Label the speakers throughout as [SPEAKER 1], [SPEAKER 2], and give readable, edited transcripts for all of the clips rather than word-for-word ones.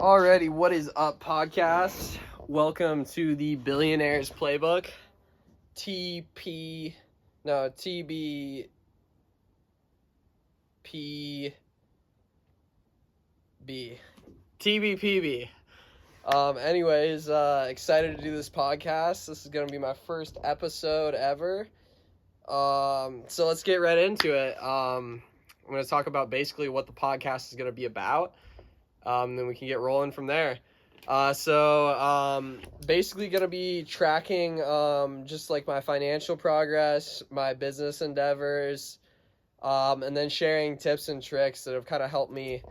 [SPEAKER 1] Alrighty, what is up, podcast? Welcome to the Billionaire's Playbook. TBPB. TBPB. Anyways, excited to do this podcast. This is going to be my first episode ever. So let's get right into it. I'm going to talk about basically what the podcast is going to be about. Then we can get rolling from there. Basically going to be tracking just like my financial progress, my business endeavors, and then sharing tips and tricks that have kind of helped me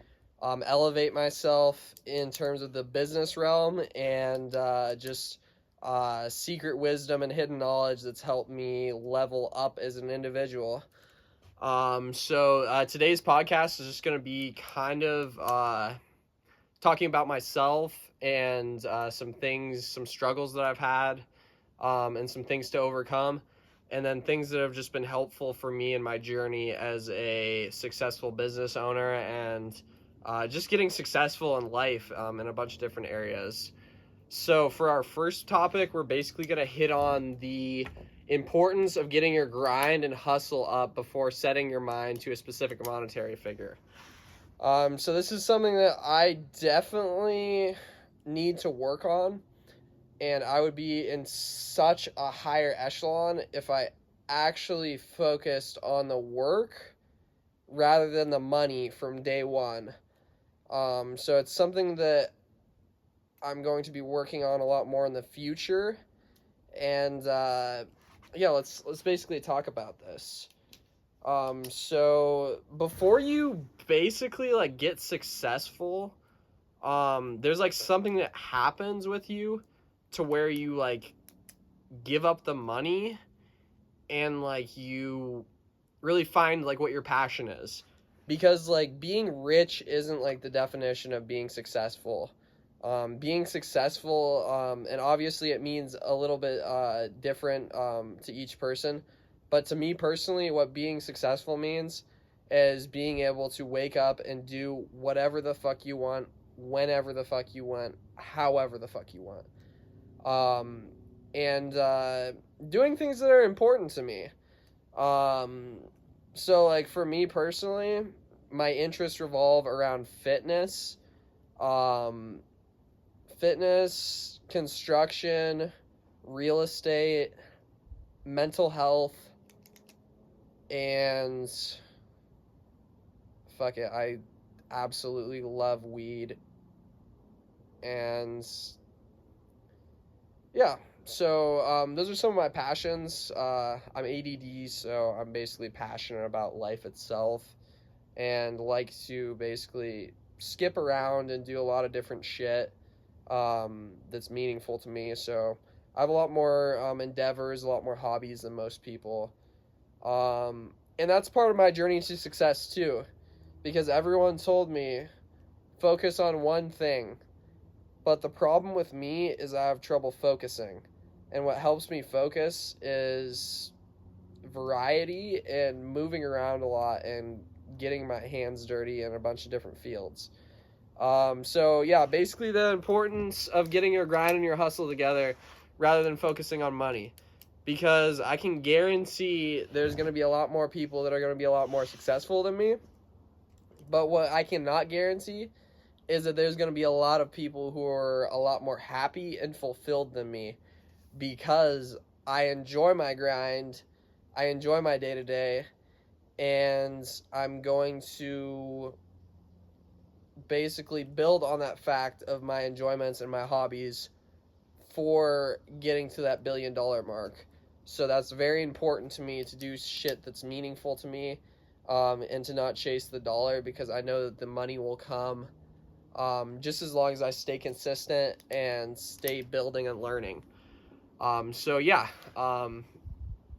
[SPEAKER 1] elevate myself in terms of the business realm, and just secret wisdom and hidden knowledge that's helped me level up as an individual. Today's podcast is just going to be kind of talking about myself and some struggles that I've had, and some things to overcome, and then things that have just been helpful for me in my journey as a successful business owner, and just getting successful in life in a bunch of different areas. So for our first topic, we're basically going to hit on the importance of getting your grind and hustle up before setting your mind to a specific monetary figure. So this is something that I definitely need to work on, and I would be in such a higher echelon if I actually focused on the work rather than the money from day one. So it's something that I'm going to be working on a lot more in the future, and let's basically talk about this. So before you basically like get successful, there's like something that happens with you to where you like give up the money and like you really find like what your passion is, because like being rich isn't like the definition of being successful. Being successful, and obviously it means a little bit different to each person. But to me personally, what being successful means is being able to wake up and do whatever the fuck you want, whenever the fuck you want, however the fuck you want. And doing things that are important to me. So like for me personally, my interests revolve around fitness, construction, real estate, mental health, and fuck it, I absolutely love weed. And yeah, so those are some of my passions. I'm ADD, so I'm basically passionate about life itself and like to basically skip around and do a lot of different shit that's meaningful to me. So I have a lot more endeavors, a lot more hobbies than most people. And that's part of my journey to success too, because everyone told me focus on one thing. But the problem with me is I have trouble focusing. And what helps me focus is variety and moving around a lot and getting my hands dirty in a bunch of different fields. Basically the importance of getting your grind and your hustle together rather than focusing on money. Because I can guarantee there's going to be a lot more people that are going to be a lot more successful than me. But what I cannot guarantee is that there's going to be a lot of people who are a lot more happy and fulfilled than me, because I enjoy my grind, I enjoy my day-to-day, and I'm going to basically build on that fact of my enjoyments and my hobbies for getting to that $1 billion mark. So that's very important to me, to do shit that's meaningful to me, and to not chase the dollar, because I know that the money will come just as long as I stay consistent and stay building and learning.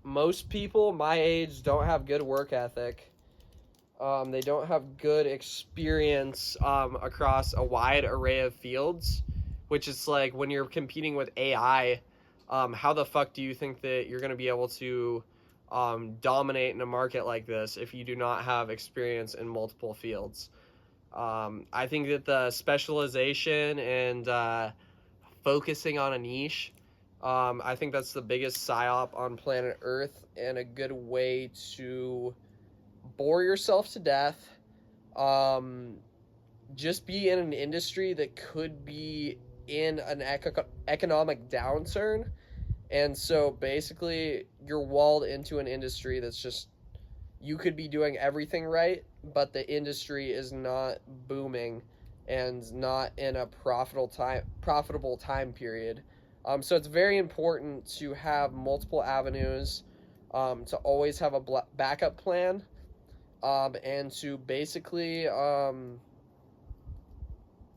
[SPEAKER 1] Most people my age don't have good work ethic. They don't have good experience across a wide array of fields, which is like when you're competing with AI, how the fuck do you think that you're going to be able to dominate in a market like this if you do not have experience in multiple fields? I think that the specialization and focusing on a niche, I think that's the biggest psyop on planet Earth, and a good way to bore yourself to death. Um, just be in an industry that could be in an economic downturn. And so basically, you're walled into an industry that's just, you could be doing everything right, but the industry is not booming and not in a profitable time period. So it's very important to have multiple avenues, to always have a backup plan, and to basically,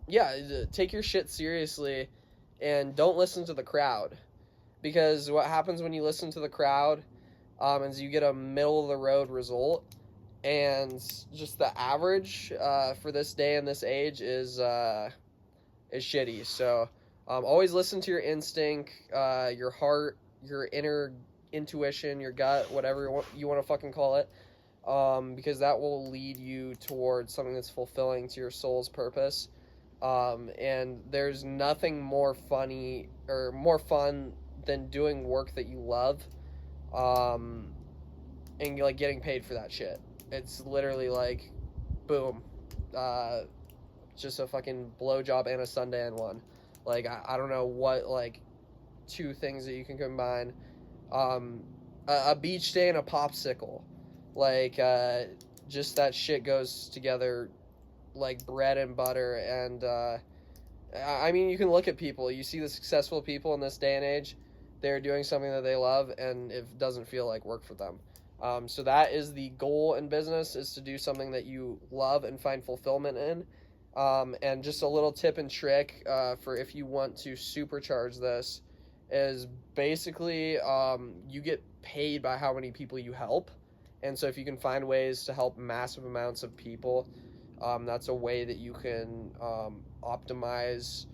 [SPEAKER 1] yeah, take your shit seriously and don't listen to the crowd. Because what happens when you listen to the crowd, is you get a middle of the road result, and just the average for this day and this age is shitty. So always listen to your instinct, your heart, your inner intuition, your gut, whatever you want to fucking call it, because that will lead you towards something that's fulfilling to your soul's purpose. And there's nothing more funny or more fun than doing work that you love, um, and like getting paid for that shit. It's literally like, boom, uh, just a fucking blowjob and a Sunday in one. Like I don't know what like two things that you can combine. Um, a beach day and a popsicle, like just that shit goes together like bread and butter. And I mean, you can look at people, you see the successful people in this day and age, they're doing something that they love, and it doesn't feel like work for them. So that is the goal in business, is to do something that you love and find fulfillment in. And just a little tip and trick for if you want to supercharge this is basically, you get paid by how many people you help. And so if you can find ways to help massive amounts of people, that's a way that you can optimize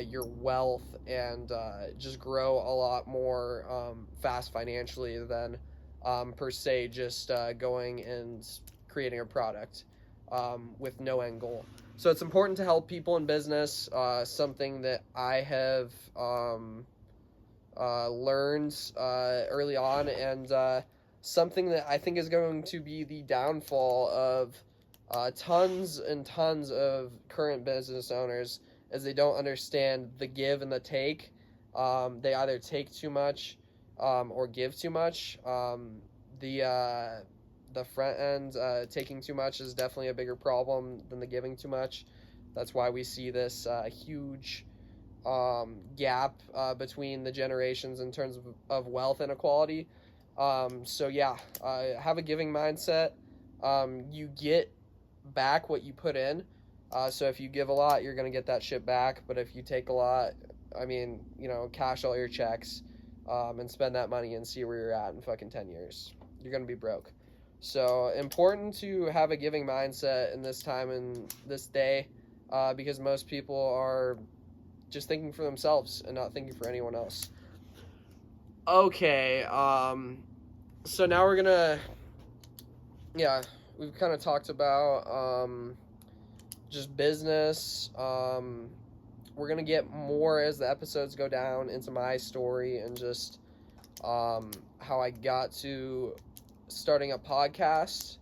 [SPEAKER 1] your wealth and just grow a lot more fast financially than per se just going and creating a product with no end goal. So it's important to help people in business, something that I have learned early on, and something that I think is going to be the downfall of tons and tons of current business owners, as they don't understand the give and the take. They either take too much or give too much. The front end taking too much is definitely a bigger problem than the giving too much. That's why we see this huge gap between the generations in terms of wealth inequality. So yeah, have a giving mindset. You get back what you put in. So if you give a lot, you're gonna get that shit back. But if you take a lot, I mean, cash all your checks, and spend that money and see where you're at in fucking 10 years. You're gonna be broke. So important to have a giving mindset in this time and this day, because most people are just thinking for themselves and not thinking for anyone else. Okay, so now we're gonna, yeah, we've kind of talked about just business. We're gonna get more as the episodes go down into my story and just how I got to starting a podcast.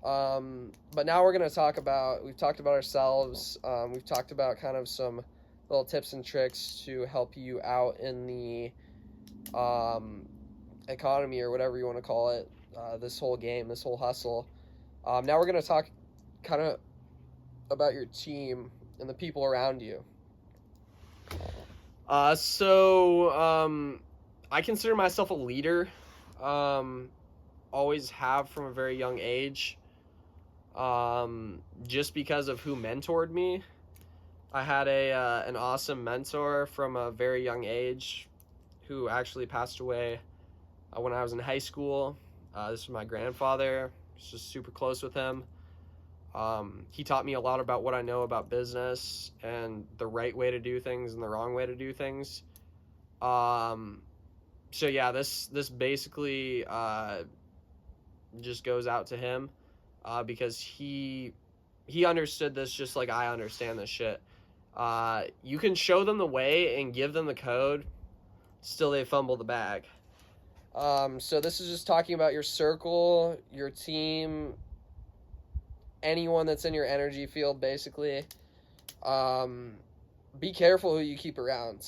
[SPEAKER 1] But now we're gonna we've talked about ourselves. We've talked about kind of some little tips and tricks to help you out in the economy, or whatever you want to call it, this whole game, this whole hustle. Now we're going to talk kind of about your team and the people around you. So I consider myself a leader. Always have from a very young age. Just because of who mentored me. I had an awesome mentor from a very young age who actually passed away when I was in high school. This was my grandfather. I was just super close with him. He taught me a lot about what I know about business and the right way to do things and the wrong way to do things. So yeah, this basically just goes out to him, because he he understood this just like I understand this shit. You can show them the way and give them the code, still they fumble the bag. So this is just talking about your circle, your team, anyone that's in your energy field, basically. Be careful who you keep around.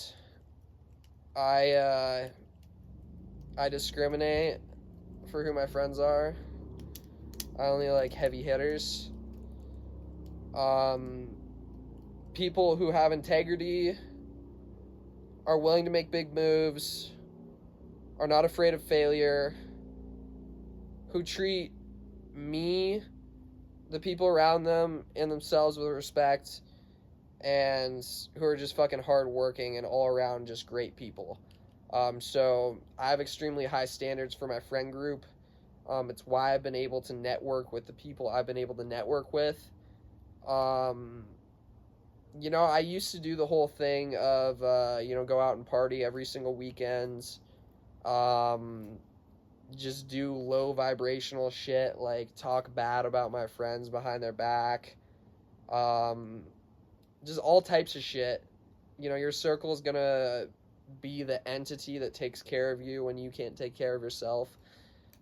[SPEAKER 1] I discriminate for who my friends are. I only like heavy hitters. People who have integrity, are willing to make big moves, are not afraid of failure, who treat me, the people around them, and themselves with respect, and who are just fucking hardworking and all around just great people. So I have extremely high standards for my friend group. It's why I've been able to network with the people I've been able to network with. I used to do the whole thing of, go out and party every single weekend. Just do low vibrational shit, like talk bad about my friends behind their back. Just all types of shit. Your circle is gonna be the entity that takes care of you when you can't take care of yourself.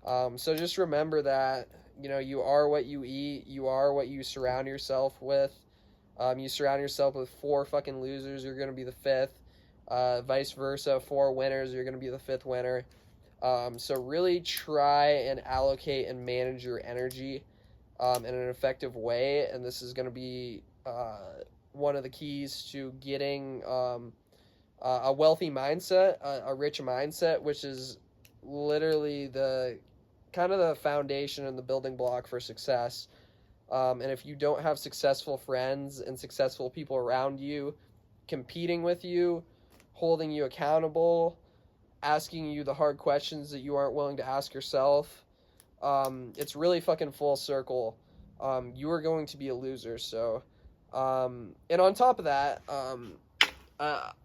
[SPEAKER 1] So just remember that, you are what you eat, you are what you surround yourself with. You surround yourself with 4 fucking losers, you're going to be the 5th. Vice versa, 4 winners, you're going to be the 5th winner. So really try and allocate and manage your energy in an effective way. And this is going to be one of the keys to getting a wealthy mindset, a rich mindset, which is literally the kind of the foundation and the building block for success. And if you don't have successful friends and successful people around you competing with you, holding you accountable, asking you the hard questions that you aren't willing to ask yourself, it's really fucking full circle. You are going to be a loser. So, and on top of that,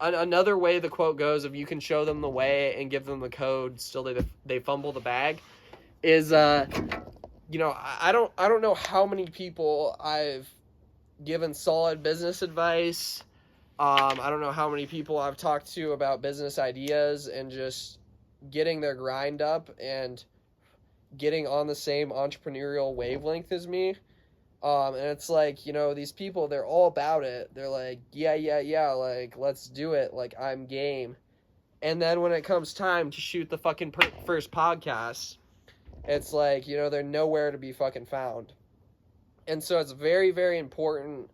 [SPEAKER 1] another way the quote goes, if you can show them the way and give them the code, still they fumble the bag, is I don't know how many people I've given solid business advice. I don't know how many people I've talked to about business ideas and just getting their grind up and getting on the same entrepreneurial wavelength as me. And it's like, these people, they're all about it. They're like, yeah, like, let's do it. Like, I'm game. And then when it comes time to shoot the fucking first podcast, it's like, they're nowhere to be fucking found. And so it's very, very important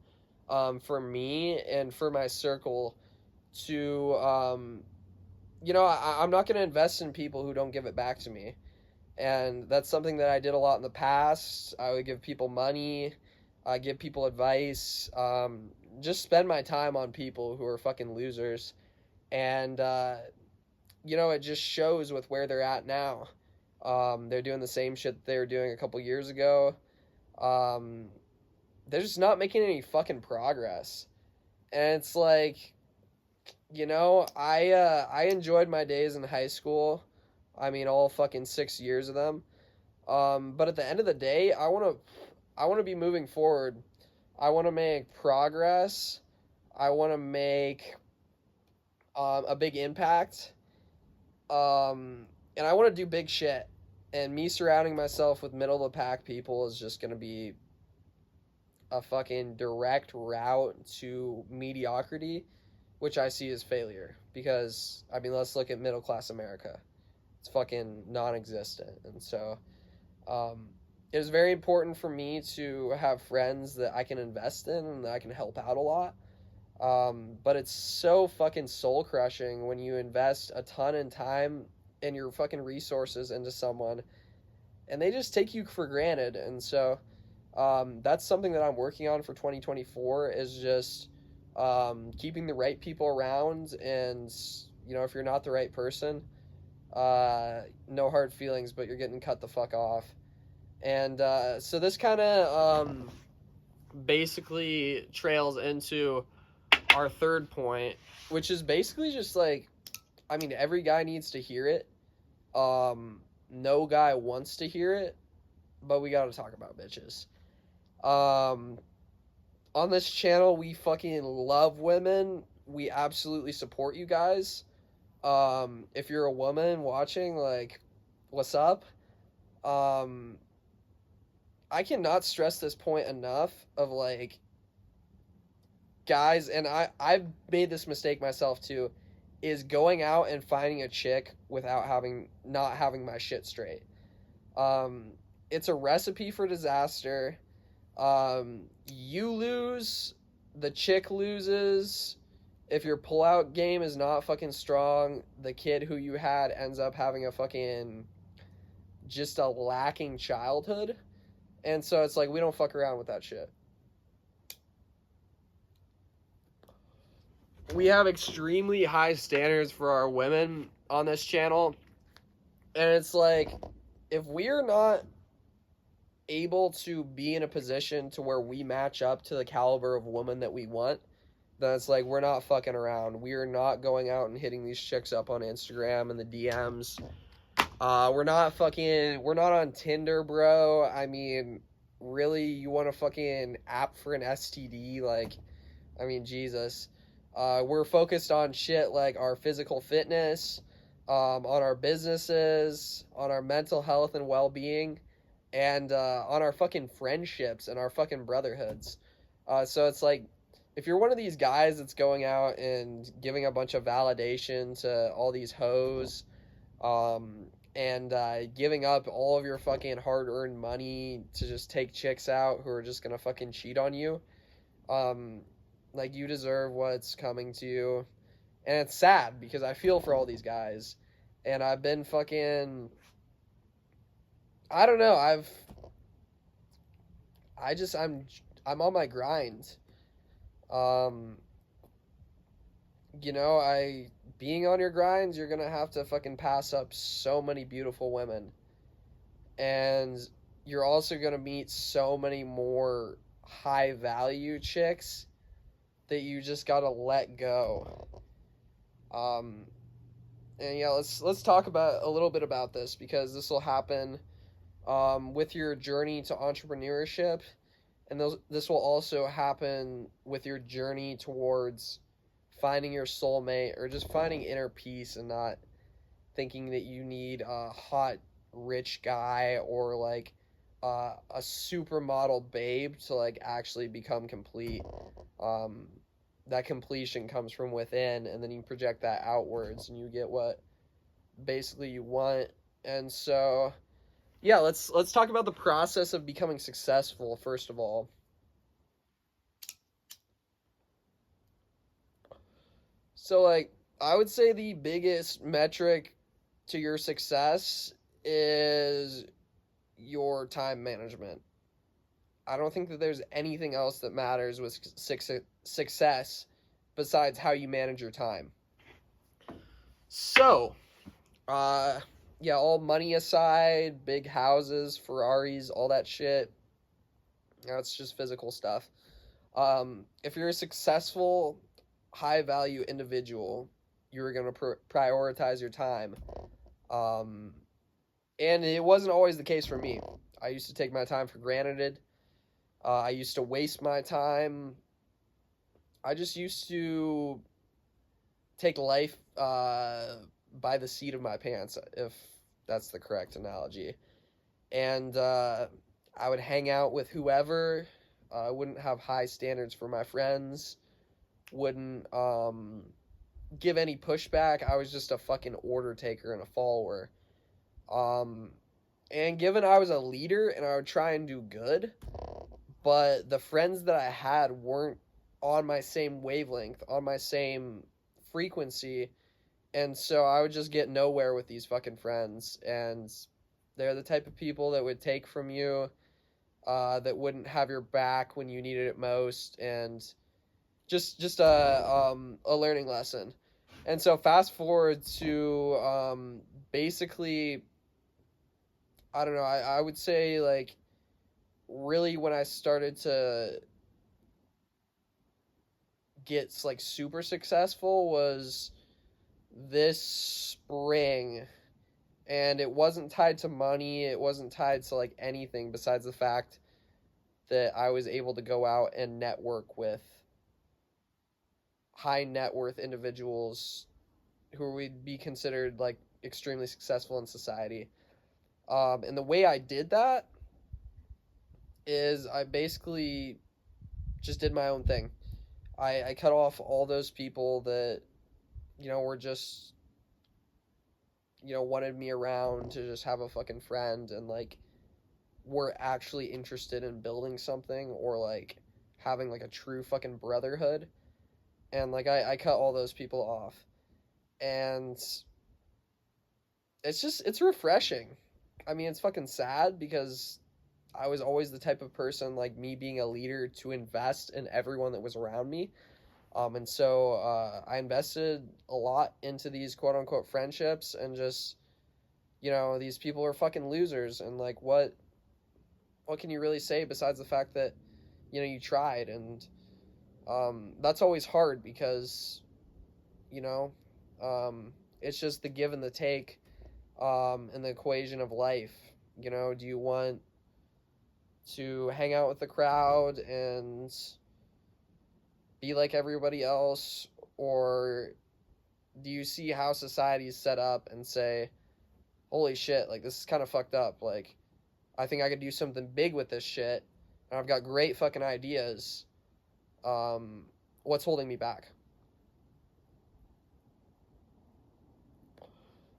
[SPEAKER 1] for me and for my circle to, I'm not going to invest in people who don't give it back to me. And that's something that I did a lot in the past. I would give people money, give people advice, just spend my time on people who are fucking losers. And, it just shows with where they're at now. They're doing the same shit that they were doing a couple years ago. They're just not making any fucking progress. And it's like, I enjoyed my days in high school. I mean, all fucking 6 years of them. But at the end of the day, I want to be moving forward. I want to make progress. I want to make a big impact. And I want to do big shit. And me surrounding myself with middle of the pack people is just going to be a fucking direct route to mediocrity, which I see as failure. Because, let's look at middle class America. It's fucking non-existent. And so, it is very important for me to have friends that I can invest in and that I can help out a lot. But it's so fucking soul crushing when you invest a ton in time and your fucking resources into someone and they just take you for granted. And so that's something that I'm working on for 2024 is just keeping the right people around. And if you're not the right person, no hard feelings, but you're getting cut the fuck off. And so this kind of basically trails into our third point, which is basically just like, every guy needs to hear it. No guy wants to hear it, but we got to talk about bitches. on this channel, we fucking love women. We absolutely support you guys. If you're a woman watching, like, what's up? Um, I cannot stress this point enough of like guys, and I've made this mistake myself too, is going out and finding a chick without having not having my shit straight. Um, it's a recipe for disaster. You lose, the chick loses. If your pullout game is not fucking strong, the kid who you had ends up having a fucking just a lacking childhood. And so it's like we don't fuck around with that shit. We have extremely high standards for our women on this channel. And it's like if we're not able to be in a position to where we match up to the caliber of woman that we want, then it's like we're not fucking around. We are not going out and hitting these chicks up on Instagram and the DMs. We're not on Tinder, bro. I mean, really, you want a fucking app for an STD? Like, I mean, Jesus. We're focused on shit like our physical fitness, on our businesses, on our mental health and well-being, and on our fucking friendships and our fucking brotherhoods. So it's like, if you're one of these guys that's going out and giving a bunch of validation to all these hoes, and giving up all of your fucking hard-earned money to just take chicks out who are just gonna fucking cheat on you, um, like, you deserve what's coming to you. And it's sad because I feel for all these guys, and I've been fucking, I don't know, I'm on my grind. Um, being on your grinds, you're gonna have to fucking pass up so many beautiful women, and you're also gonna meet so many more high value chicks that you just gotta let go. Um, and yeah, let's talk about a little bit about this because this will happen with your journey to entrepreneurship, and this will also happen with your journey towards finding your soulmate or just finding inner peace and not thinking that you need a hot rich guy or like a supermodel babe to like actually become complete. um, that completion comes from within, and then you project that outwards and you get what basically you want. And so yeah, let's talk about the process of becoming successful first of all. So like, I would say the biggest metric to your success is your time management. I don't think that there's anything else that matters with success besides how you manage your time. So, uh, yeah, all money aside, big houses, Ferraris, all that shit, that's just physical stuff. If you're a successful, high value individual, you're going to prioritize your time. Um, and it wasn't always the case for me. I used to take my time for granted. I used to waste my time. I just used to take life by the seat of my pants, if that's the correct analogy. And I would hang out with whoever. I wouldn't have high standards for my friends. Wouldn't give any pushback. I was just a fucking order taker and a follower. Um, and given I was a leader and I would try and do good, but the friends that I had weren't on my same wavelength, on my same frequency, and so I would just get nowhere with these fucking friends. And they're the type of people that would take from you, that wouldn't have your back when you needed it most, and just a learning lesson. And so fast forward to basically, I don't know, I would say like really when I started to get like super successful was this spring, and it wasn't tied to money, it wasn't tied to like anything besides the fact that I was able to go out and network with high net worth individuals who would be considered like extremely successful in society. And the way I did that is I basically just did my own thing. I cut off all those people that, were just, wanted me around to just have a fucking friend and like were actually interested in building something or like having like a true fucking brotherhood. And like I cut all those people off. And it's refreshing. I mean, it's fucking sad because I was always the type of person, like me being a leader, to invest in everyone that was around me. And so I invested a lot into these quote unquote friendships, and just, these people are fucking losers. And like, what can you really say besides the fact that, you tried? And that's always hard because, you know, it's just the give and the take in the equation of life. Do you want to hang out with the crowd and be like everybody else, or do you see how society is set up and say, holy shit, like this is kind of fucked up, like I think I could do something big with this shit and I've got great fucking ideas. What's holding me back?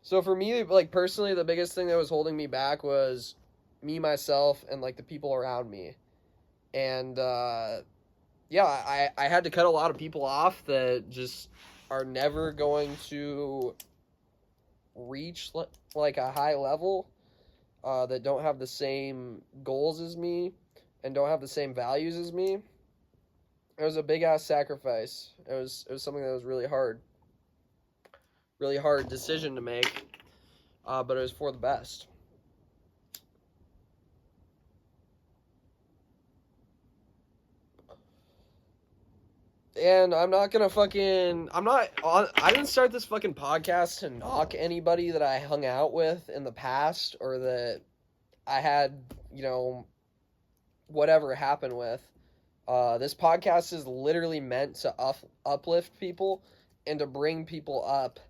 [SPEAKER 1] So for me, like personally, the biggest thing that was holding me back was me, myself, and like the people around me. And yeah, I had to cut a lot of people off that just are never going to reach like a high level, that don't have the same goals as me and don't have the same values as me. It was a big ass sacrifice. It was something that was really hard decision to make, but it was for the best. And I'm not gonna fucking. I'm not on. I didn't start this fucking podcast to knock anybody that I hung out with in the past or that I had, whatever happened with. This podcast is literally meant to uplift people and to bring people up,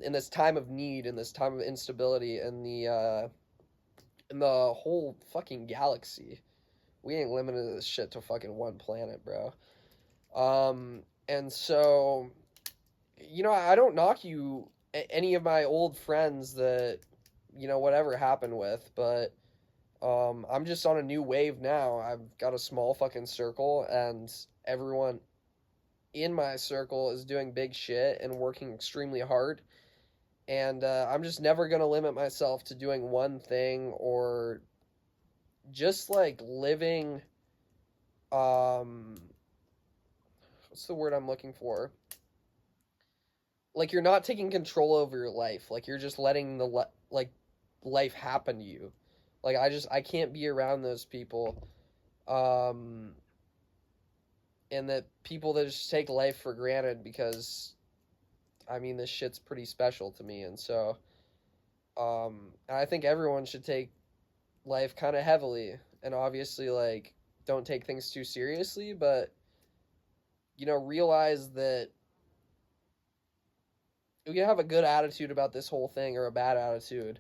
[SPEAKER 1] in this time of need, in this time of instability, in the whole fucking galaxy. We ain't limited this shit to fucking one planet, bro. And so, I don't knock any of my old friends that, whatever happened with, but, I'm just on a new wave now. I've got a small fucking circle, and everyone in my circle is doing big shit and working extremely hard. And, I'm just never going to limit myself to doing one thing or just like living, what's the word I'm looking for? Like you're not taking control over your life. Like you're just letting like life happen to you. Like I can't be around those people. Um and that people that just take life for granted, because I mean this shit's pretty special to me. And so I think everyone should take life kind of heavily, and obviously like don't take things too seriously, but realize that you can have a good attitude about this whole thing or a bad attitude.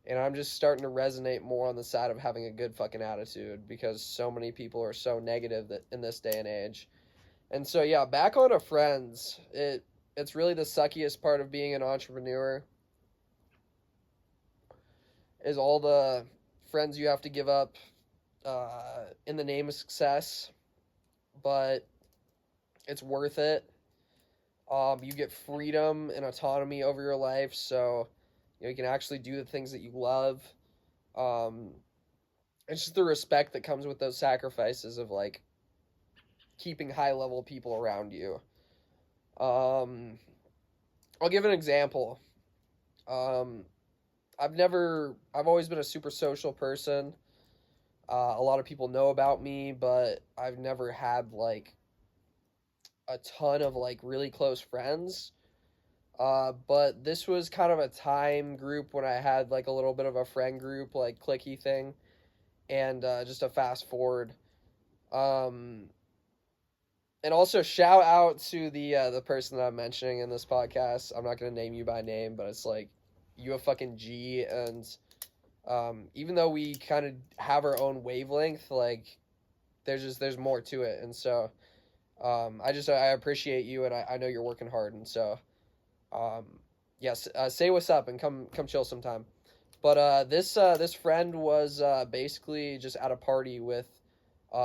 [SPEAKER 1] And I'm just starting to resonate more on the side of having a good fucking attitude, because so many people are so negative that in this day and age. And so yeah, back on to friends. It's really the suckiest part of being an entrepreneur, is all the friends you have to give up in the name of success, but it's worth it. You get freedom and autonomy over your life, so you can actually do the things that you love. Um, it's just the respect that comes with those sacrifices of like keeping high level people around you. I'll give an example. Um, I've always been a super social person. A lot of people know about me, but I've never had like a ton of like really close friends. But this was kind of a time group when I had like a little bit of a friend group, like clicky thing. And just a fast forward. Um, and also shout out to the person that I'm mentioning in this podcast. I'm not gonna name you by name, but it's like you a fucking G. And even though we kind of have our own wavelength, like there's more to it. And so I appreciate you, and I know you're working hard. And so um, yes, say what's up and come chill sometime. But this friend was basically just at a party with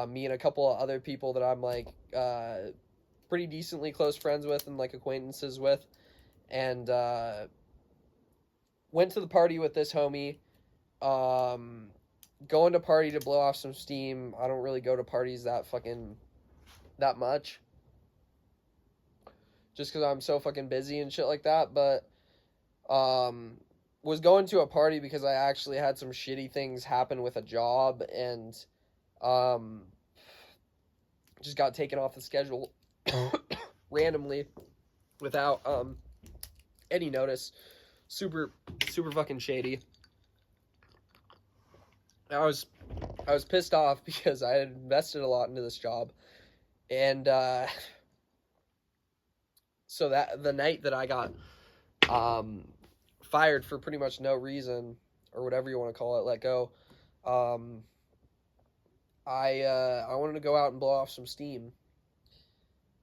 [SPEAKER 1] me and a couple of other people that I'm like pretty decently close friends with and like acquaintances with, and went to the party with this homie. Um, Going to party to blow off some steam. I don't really go to parties that much, just because I'm so fucking busy and shit like that. But um, was going to a party because I actually had some shitty things happen with a job, and um, just got taken off the schedule randomly without any notice. Super fucking shady. I was pissed off because I had invested a lot into this job, and so that the night that I got fired for pretty much no reason, or whatever you want to call it, let go. Um, I wanted to go out and blow off some steam,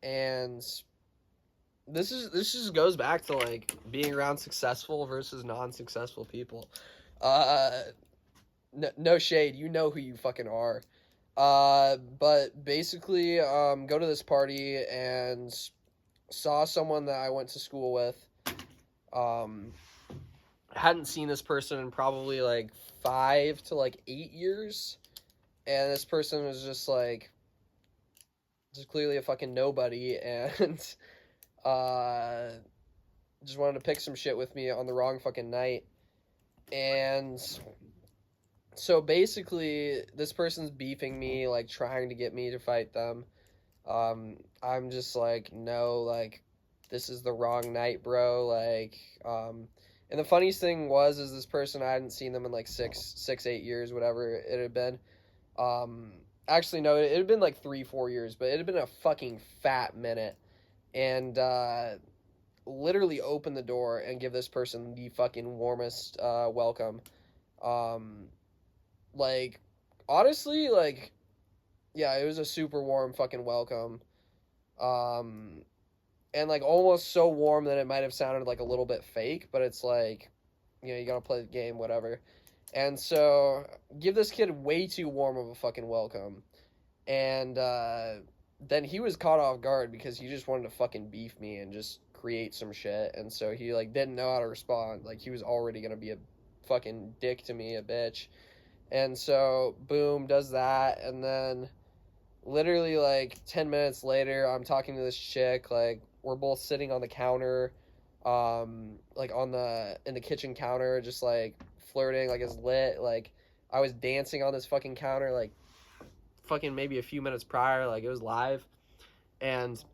[SPEAKER 1] and this just goes back to like being around successful versus non-successful people. Uh, no shade, you know who you fucking are. But basically, go to this party and saw someone that I went to school with. Um, hadn't seen this person in probably like 5 to like 8 years, and this person was just clearly a fucking nobody, and uh, just wanted to pick some shit with me on the wrong fucking night, and so basically, this person's beefing me, like trying to get me to fight them. I'm just like, no, like, this is the wrong night, bro. Like, and the funniest thing is this person, I hadn't seen them in like 8 years, whatever it had been. Um, Actually, no, it had been like 3, 4 years, but it had been a fucking fat minute. And literally open the door and give this person the fucking warmest welcome. Um, like, honestly, like, yeah, it was a super warm fucking welcome. Um, and like almost so warm that it might have sounded like a little bit fake, but it's like, you gotta play the game, whatever. And so, give this kid way too warm of a fucking welcome. And then he was caught off guard because he just wanted to fucking beef me and just create some shit. And so he like didn't know how to respond. Like he was already gonna be a fucking dick to me, a bitch. And so, boom, does that. And then, literally, like, 10 minutes later, I'm talking to this chick. Like, we're both sitting on the counter, like, in the kitchen counter, just, like, flirting, like, it's lit. Like, I was dancing on this fucking counter, like, fucking maybe a few minutes prior. Like, it was live. And